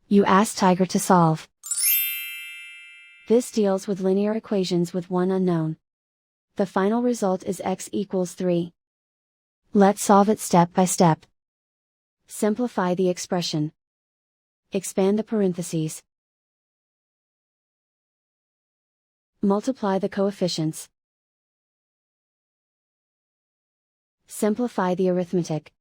You ask Tiger to solve. This deals with linear equations with one unknown. The final result is x equals 3. Let's solve it step by step. Simplify the expression. Expand the parentheses. Multiply the coefficients. Simplify the arithmetic.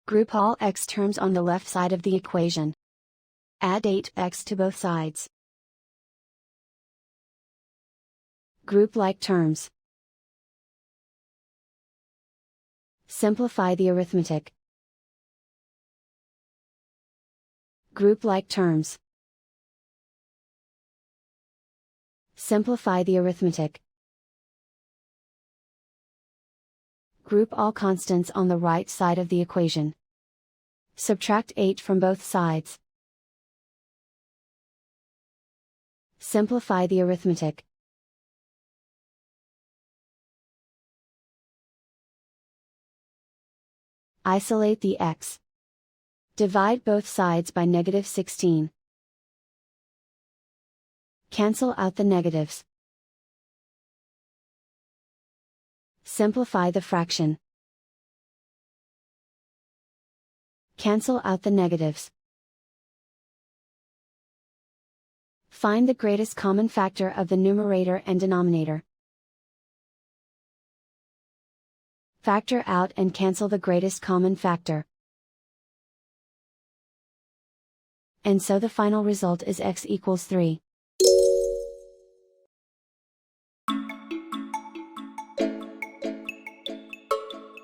Group all x terms on the left side of the equation. Add 8x to both sides. Group like terms. Simplify the arithmetic. Group like terms. Simplify the arithmetic. Group all constants on the right side of the equation. Subtract 8 from both sides. Simplify the arithmetic. Isolate the x. Divide both sides by -16. Cancel out the negatives. Simplify the fraction. Cancel out the negatives. Find the greatest common factor of the numerator and denominator. Factor out and cancel the greatest common factor. And so the final result is x equals 3.